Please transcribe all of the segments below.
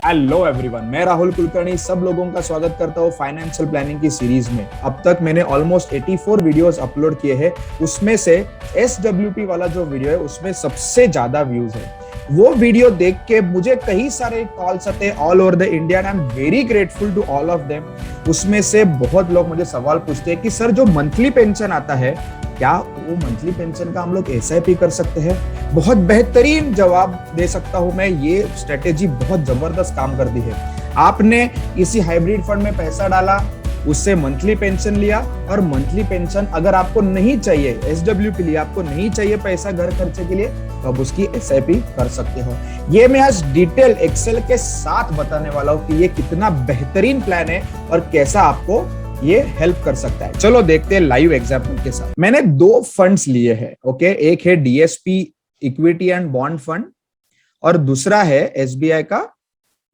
Hello everyone, मैं राहुल कुलकर्णी सब लोगों का स्वागत करता हूँ फाइनेंशियल प्लानिंग की सीरीज में। अब तक मैंने ऑलमोस्ट 84 वीडियोस अपलोड किए हैं। उसमें से SWP वाला जो वीडियो है उसमें सबसे ज्यादा व्यूज है। वो वीडियो देख के मुझे कई सारे कॉल्स आते हैं all over the India and I am very grateful to all of them. उसमें से बहुत लोग मुझे सवाल पूछते हैं कि सर जो मंथली पेंशन आता है, क्या वो मंथली पेंशन का हम लोग SIP कर सकते हैं? बहुत बेहतरीन जवाब दे सकता हूं मैं। ये स्ट्रेटेजी बहुत जबरदस्त काम करती है। आपने किसी हाइब्रिड फंड में पैसा डाला, उससे मंथली पेंशन लिया, और मंथली पेंशन अगर आपको नहीं चाहिए, SW के लिए आपको नहीं चाहिए पैसा घर खर्चे के लिए, तो आप उसकी SIP कर सकते हो। ये मैं आज डिटेल एक्सेल के साथ बताने वाला हूं कि ये कितना बेहतरीन प्लान है और कैसा आपको ये हेल्प कर सकता है। चलो देखते हैं लाइव एग्जांपल के साथ। मैंने दो फंड्स लिए हैं, ओके। एक है DSP equity and bond fund और दूसरा है SBI का,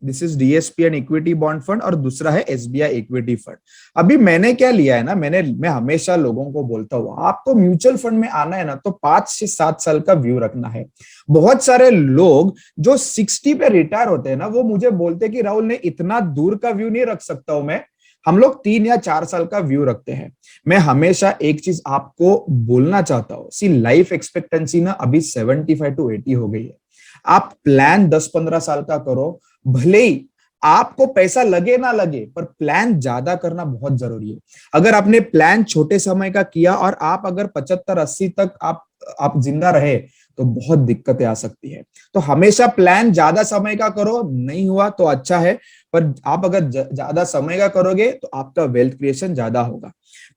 this is DSP and equity bond fund, और दूसरा है SBI इक्विटी फंड। अभी मैंने क्या लिया है ना, मैं हमेशा लोगों को बोलता हूँ, आपको म्यूचुअल फंड में आना है ना तो 5 से 7 साल का व्यू रखना है। बहुत सारे लोग जो 60 पे रिटायर होते हैं ना, वो मुझे बोलते हैं कि राहुल ने इतना दूर का व्यू नहीं रख सकता हूं मैं, हम लोग 3 या 4 साल का व्यू रखते हैं। मैं हमेशा एक चीज आपको बोलना चाहता हूं, सी लाइफ एक्सपेक्टेंसी ना अभी 75 to 80 हो गई है। आप प्लान 10-15 साल का करो, भले ही आपको पैसा लगे ना लगे, पर प्लान ज्यादा करना बहुत जरूरी है। अगर आपने प्लान छोटे समय का किया और आप अगर 75-80 तक आप जिंदा रहे, तो बहुत दिक्कतें आ सकती है। तो हमेशा प्लान ज्यादा समय का करो, नहीं हुआ तो अच्छा है, पर आप अगर ज्यादा समय का करोगे तो आपका वेल्थ क्रिएशन ज्यादा होगा।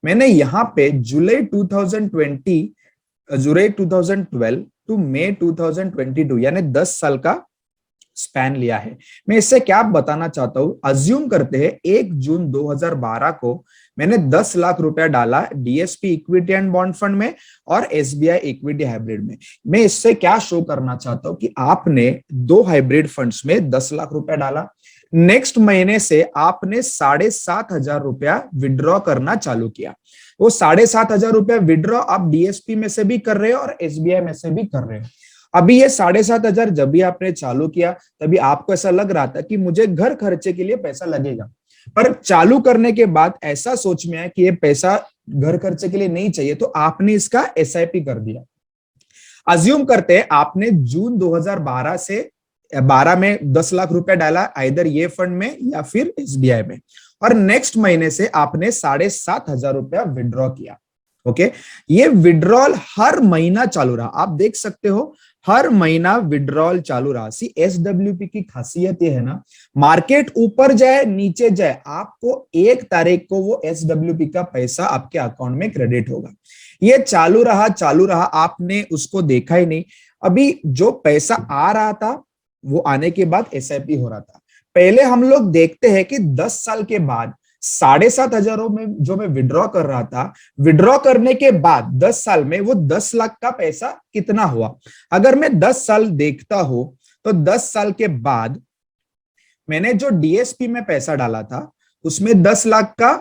मैंने यहाँ पे जुलाई 2012 टू मई 2022 यानी 10 साल का स्पैन लिया है। मैं इससे क्या बताना चाहता हूं, अज्यूम करते हैं 1 जून 2012 को मैंने 10 लाख रुपया डाला DSP equity and bond fund में और SBI इक्विटी हाइब्रिड में। मैं इससे क्या शो करना चाहता हूं कि आपने दो हाइब्रिड फंड्स में 10 लाख रुपया डाला, नेक्स्ट महीने से आपने 7,500 रुपया विड्रॉ करना चालू किया। वो 7,500 रुपया विड्रॉ आप DSP में से भी कर रहे हो और SBI में से भी कर रहे हो। अभी ये 7,500 जब भी आपने चालू किया, तभी आपको ऐसा लग रहा था कि मुझे घर खर्चे के लिए पैसा लगेगा, पर चालू करने के बाद ऐसा सोच में आया कि ये पैसा घर खर्चे के लिए नहीं चाहिए, तो आपने इसका SIP कर दिया। अज्यूम करते हैं आपने जून 2012 से 12 में 10 लाख रुपया डाला, आइदर ये फंड में या फिर SBI में, और नेक्स्ट महीने से आपने 7,500 रुपया विड्रॉ किया। ओके, ये विड्रॉल हर महीना चालू रहा। आप देख सकते हो हर महीना विड्रॉल चालू रहा। सी SWP की खासियत ये है ना, मार्केट ऊपर जाए नीचे जाए, आपको 1 तारीख को वो SWP का पैसा आपके अकाउंट में क्रेडिट होगा। ये चालू रहा, आपने उसको देखा ही नहीं। अभी जो पैसा आ रहा था वो आने के बाद SIP हो रहा था। पहले हम लोग देखते हैं कि 10 साल के बाद 7,500 में जो मैं विड्रॉ कर रहा था, विड्रॉ करने के बाद 10 साल में वो 10 लाख का पैसा कितना हुआ। अगर मैं 10 साल देखता हूं तो 10 साल के बाद मैंने जो DSP में पैसा डाला था उसमें 10 लाख का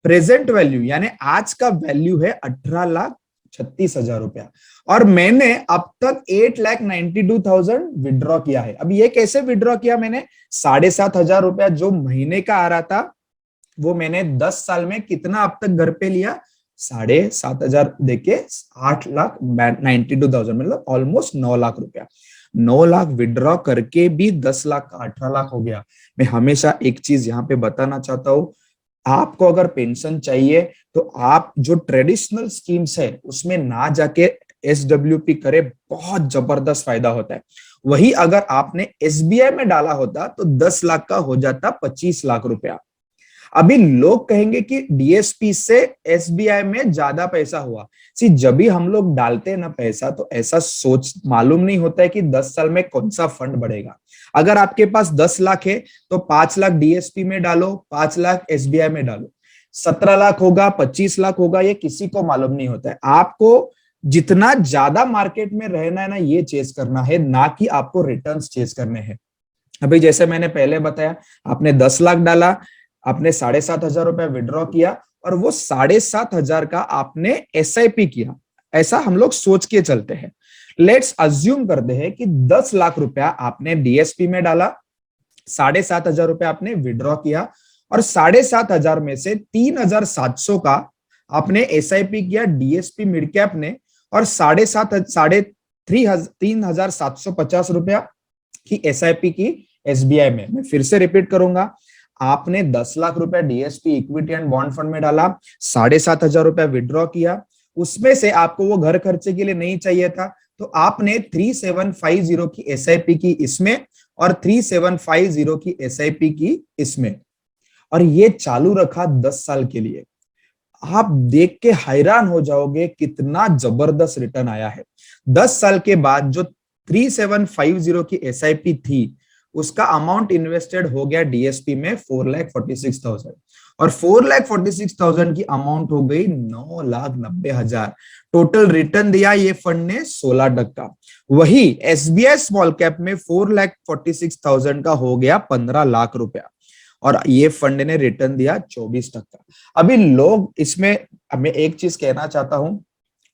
प्रेजेंट वैल्यू यानी आज का वैल्यू है 18,36,000 रुपया, और मैंने अब तक 8,92,000 विड्रॉ किया है। अब ये कैसे विड्रॉ किया मैंने, 7,500 रुपया जो महीने का आ रहा था वो मैंने 10 साल में कितना अब तक घर पे लिया, 7,500 देके 8,92,000, मतलब ऑलमोस्ट 9 लाख रुपया। 9 लाख विड्रॉ करके भी 10 लाख का 18 लाख हो गया। मैं हमेशा एक चीज यहाँ पे बताना चाहता हूँ, आपको अगर पेंशन चाहिए तो आप जो ट्रेडिशनल स्कीम्स है उसमें ना जाके SWP करे, बहुत जबरदस्त फायदा होता है। वही अगर आपने SBI में डाला होता तो 10 लाख का हो जाता 25 लाख रुपया। अभी लोग कहेंगे कि DSP से SBI में ज्यादा पैसा हुआ। सी जब भी हम लोग डालते हैं ना पैसा, तो ऐसा सोच मालूम नहीं होता है कि 10 साल में कौन सा फंड बढ़ेगा। अगर आपके पास 10 लाख है तो 5 लाख DSP में डालो, 5 लाख SBI में डालो, 17 लाख होगा, 25 लाख होगा, ये किसी को मालूम नहीं होता है। आपको जितना ज्यादा मार्केट में रहना है ना, ये चेस करना है, ना कि आपको रिटर्न्स चेस करने हैं। अभी जैसे मैंने पहले बताया, आपने 10 लाख डाला, आपने 7,500 रुपया विड्रॉ किया, और वो 7,500 का आपने SIP किया। ऐसा हम लोग सोच के चलते हैं। लेट्स अज्यूम करते हैं कि 10 लाख रुपया आपने DSP में डाला, 7,500 रुपए आपने विड्रॉ किया और 7,500 में से 3,700 का आपने एसआईपी किया डीएसपी मिड कैप ने, और 3,750 रुपया की एसआईपी की एसबीआई में। मैं फिर से रिपीट करूंगा, आपने 10 लाख रुपया DSP equity and bond fund में डाला, 7,500 रुपया विड्रॉ किया, उसमें से आपको वो घर खर्चे के लिए नहीं चाहिए था, तो आपने 3,750 की एसआईपी की इसमें और 3,750 की एसआईपी की इसमें, और ये चालू रखा 10 साल के लिए। आप देख के हैरान हो जाओगे कितना जबरदस्त रिटर्न आया है। 10 साल के बाद जो 3,750 की एसआईपी थी, उसका अमाउंट इन्वेस्टेड हो गया डीएसपी में 4,46,000, और 4,46,000 की अमाउंट हो गई 9,90,000। टोटल रिटर्न दिया ये फंड ने 16%। वही एसबीआई स्मॉल कैप में 4,46,000 का हो गया 15 लाख रुपया, और ये फंड ने रिटर्न दिया 24%। अभी लोग इसमें, मैं एक चीज कहना चाहता हूं,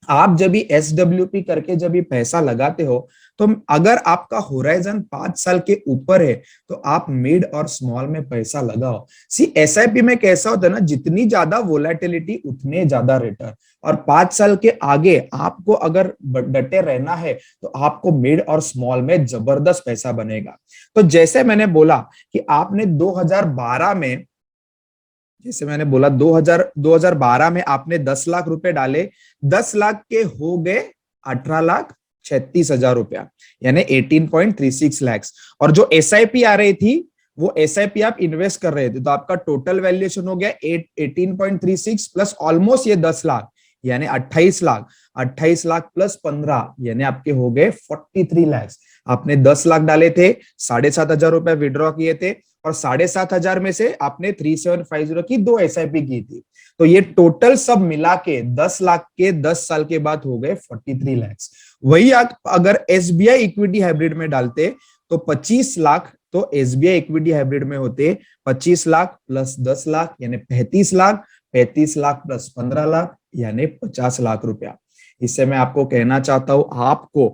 आप जब भी एसडब्ल्यूपी करके जब भी पैसा लगाते हो, तो अगर आपका होराइजन 5 साल के ऊपर है तो आप मिड और स्मॉल में पैसा लगाओ। सी एसआईपी में कैसा होता है ना, जितनी ज्यादा वोलेटिलिटी उतने ज्यादा रिटर्न, और 5 साल के आगे आपको अगर डटे रहना है तो आपको मिड और स्मॉल में जबरदस्त पैसा बनेगा। तो जैसे मैंने बोला कि आपने 2012 में, जैसे मैंने बोला 2012 में आपने 10 लाख रुपए डाले, 10 लाख के हो गए 18,36,000 रुपया, यानी 18.36 लाख। और जो एसआईपी आ रही थी वो एसआईपी आप इन्वेस्ट कर रहे थे, तो आपका टोटल वैल्यूएशन हो गया 18.36 प्लस ऑलमोस्ट ये 10 लाख, यानी 28 लाख। 28 लाख प्लस 15 यानी आपके हो गए 43 लाख। आपने 10 लाख डाले थे, 7,500 रुपए विड्रॉ किए थे, और 7,500 में से आपने 3,750 की 2 एसआईपी की थी, तो ये टोटल सब मिला के 10 लाख के 10 साल के बाद हो गए 43 लाख। वही आप अगर एसबीआई इक्विटी हाइब्रिड में डालते तो 25 लाख, तो एसबीआई इक्विटी हाइब्रिड में होते 25 लाख प्लस 10 लाख यानी 35 लाख, 35 लाख प्लस 15 लाख यानी 50 लाख रुपया। इससे मैं आपको कहना चाहता हूं, आपको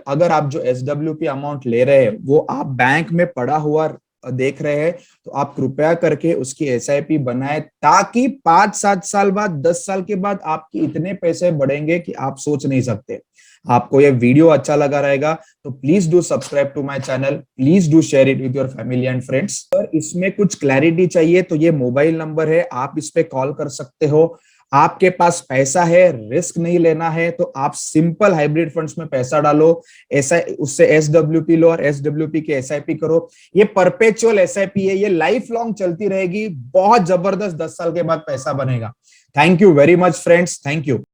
अगर आप जो एसडब्ल्यूपी अमाउंट ले रहे हैं वो आप बैंक में पड़ा हुआ देख रहे हैं, तो आप कृपया करके उसकी एसआईपी बनाए, ताकि 5-7 साल बाद, 10 साल के बाद आपके इतने पैसे बढ़ेंगे कि आप सोच नहीं सकते। आपको ये वीडियो अच्छा लगा रहेगा तो please do subscribe to my channel, please do share it with your family and friends. अगर इसमें कुछ क्लैरिटी चाहिए तो ये मोबाइल नंबर है, आप इस पे कॉल कर सकते हो। आपके पास पैसा है, रिस्क नहीं लेना है, तो आप सिंपल हाइब्रिड फंड्स में पैसा डालो, ऐसा उससे एसडब्ल्यूपी लो और एसडब्ल्यूपी के एसआईपी करो। ये परपेचुअल एसआईपी है, ये लाइफ लॉन्ग चलती रहेगी, बहुत जबरदस्त 10 साल के बाद पैसा बनेगा। Thank you very much friends, thank you.